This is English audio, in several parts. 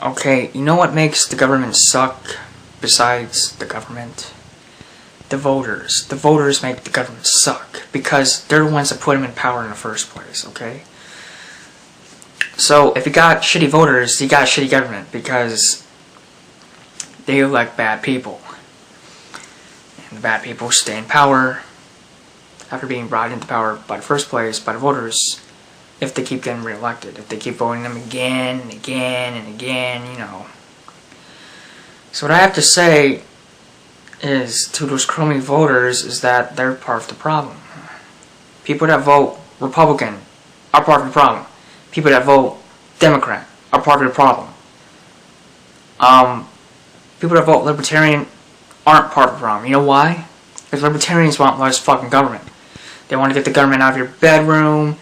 Okay, you know what makes the government suck besides the government? The voters. The voters make the government suck because they're the ones that put them in power in the first place, okay? So if you got shitty voters, you got a shitty government because they elect bad people. And the bad people stay in power after being brought into power by the first place by the voters if they keep getting reelected. If they keep voting them again and again and again, you know. So what I have to say is to those crummy voters is that they're part of the problem. People that vote Republican are part of the problem. People that vote Democrat are part of the problem. People that vote Libertarian aren't part of the problem. You know why? Because Libertarians want less fucking government. They want to get the government out of your bedroom,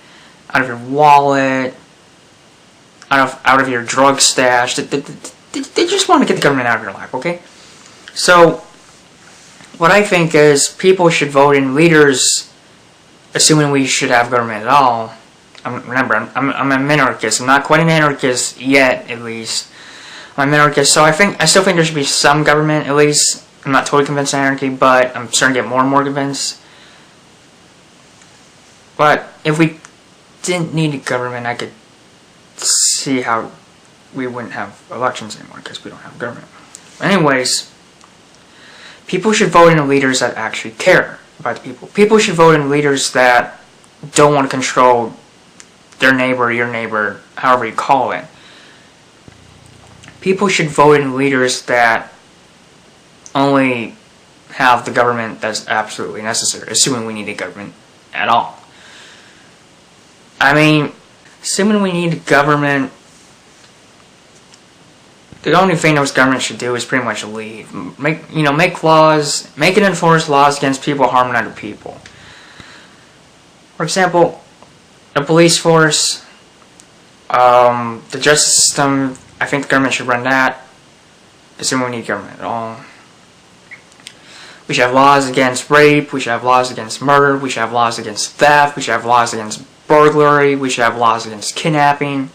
out of your wallet, out of your drug stash. They just want to get the government out of your life, okay? So, what I think is people should vote in leaders, assuming we should have government at all. Remember, I'm a minarchist. I'm not quite an anarchist yet, at least. I'm a minarchist, so I still think there should be some government, at least. I'm not totally convinced of anarchy, but I'm starting to get more and more convinced. But if we didn't need a government, I could see how we wouldn't have elections anymore, because we don't have government. Anyways, people should vote in leaders that actually care about the people. People should vote in leaders that don't want to control their neighbor, your neighbor, however you call it. People should vote in leaders that only have the government that's absolutely necessary, assuming we need a government at all. I mean, assuming we need a government, the only thing those governments should do is pretty much leave. Make laws, make and enforce laws against people harming other people. For example, the police force, the justice system, I think the government should run that, assuming we need government at all. We should have laws against rape, we should have laws against murder, we should have laws against theft, we should have laws against burglary, we should have laws against kidnapping.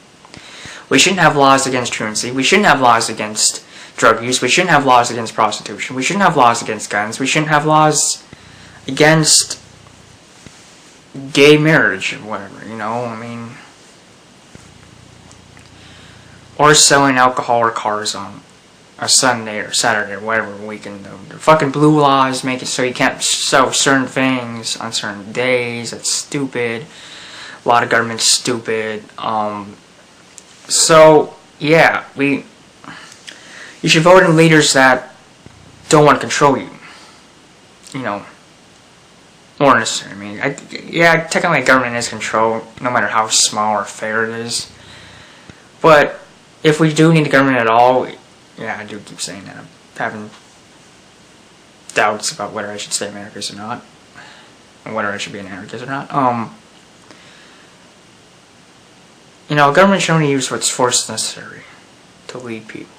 We shouldn't have laws against truancy, we shouldn't have laws against drug use, we shouldn't have laws against prostitution, we shouldn't have laws against guns, we shouldn't have laws against gay marriage or whatever, you know, I mean, or selling alcohol or cars on a Sunday or Saturday or whatever weekend. The fucking blue laws make it so you can't sell certain things on certain days. That's stupid. A lot of government's stupid. So yeah, you should vote in leaders that don't want to control you. You know, more necessary. I mean, yeah, technically government is control, no matter how small or fair it is. But if we do need the government at all, yeah, I do keep saying that. I'm having doubts about whether I should stay an anarchist or not, and whether I should be an anarchist or not. Government should only use what's force necessary to lead people.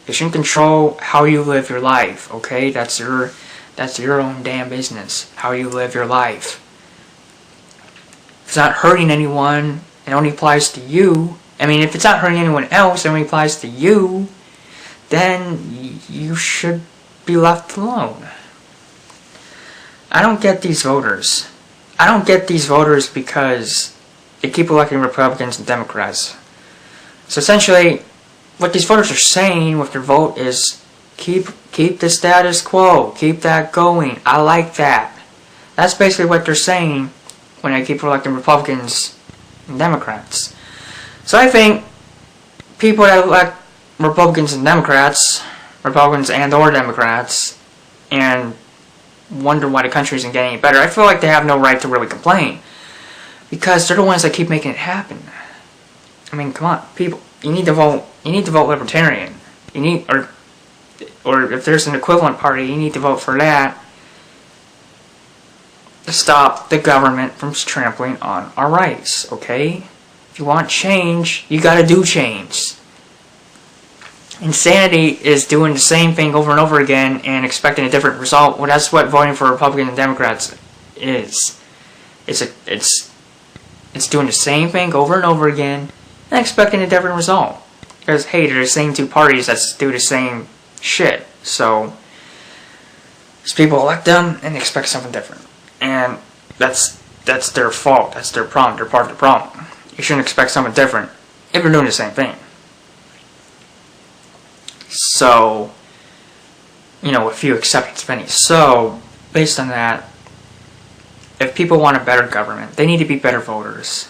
They shouldn't control how you live your life, okay? That's your own damn business, how you live your life. If it's not hurting anyone, it only applies to you. I mean, if it's not hurting anyone else, it only applies to you, then you should be left alone. I don't get these voters. I don't get these voters because they keep electing Republicans and Democrats. So essentially, what these voters are saying with their vote is, keep the status quo, keep that going, I like that. That's basically what they're saying when they keep electing Republicans and Democrats. So I think people that elect Republicans and Democrats, Republicans and or Democrats, and wonder why the country isn't getting any better, I feel like they have no right to really complain. Because they're the ones that keep making it happen. I mean, come on, people, you need to vote Libertarian. You need, or if there's an equivalent party, you need to vote for that to stop the government from trampling on our rights, okay? If you want change, you gotta do change. Insanity is doing the same thing over and over again and expecting a different result. Well, that's what voting for Republicans and Democrats is. It's doing the same thing over and over again and expecting a different result. Because, hey, they're the same two parties that do the same shit. So, these people elect them and they expect something different. And that's their fault. That's their problem. They're part of the problem. You shouldn't expect something different if you're doing the same thing. So, you know, with few exceptions, if any. So, based on that, if people want a better government, they need to be better voters.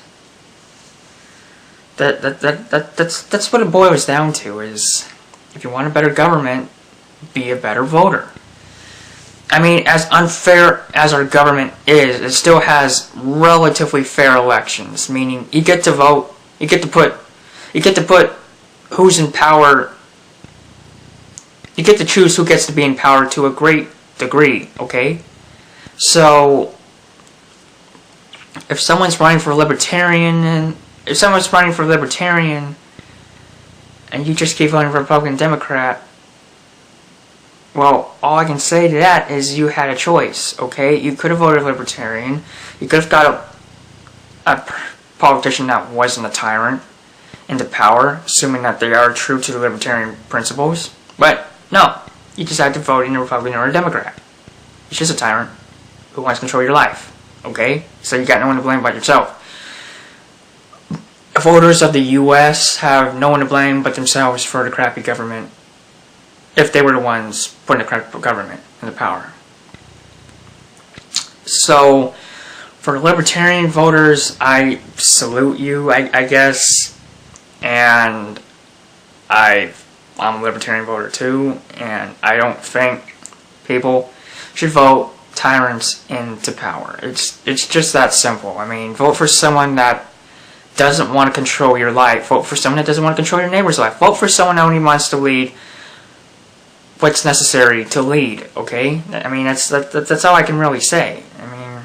That's what it boils down to, is if you want a better government, be a better voter. I mean, as unfair as our government is, it still has relatively fair elections, meaning you get to vote, you get to put who's in power, you get to choose who gets to be in power to a great degree, okay? So, if someone's running for a libertarian, and you just keep voting for Republican, Democrat, well, all I can say to that is you had a choice, okay? You could have voted Libertarian. You could have got a politician that wasn't a tyrant into power, assuming that they are true to the Libertarian principles. But, no. You decided to vote in a Republican or a Democrat. It's just a tyrant who wants to control your life, okay? So you got no one to blame but yourself. Voters of the U.S. have no one to blame but themselves for the crappy government, if they were the ones putting the crappy government in the power. So, for libertarian voters, I salute you, I guess, and I'm a libertarian voter too, and I don't think people should vote tyrants into power. It's just that simple. I mean, vote for someone that doesn't want to control your life. Vote for someone that doesn't want to control your neighbor's life. Vote for someone that only wants to lead what's necessary to lead, okay? I mean, that's all I can really say. I mean,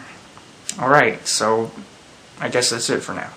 alright, so I guess that's it for now.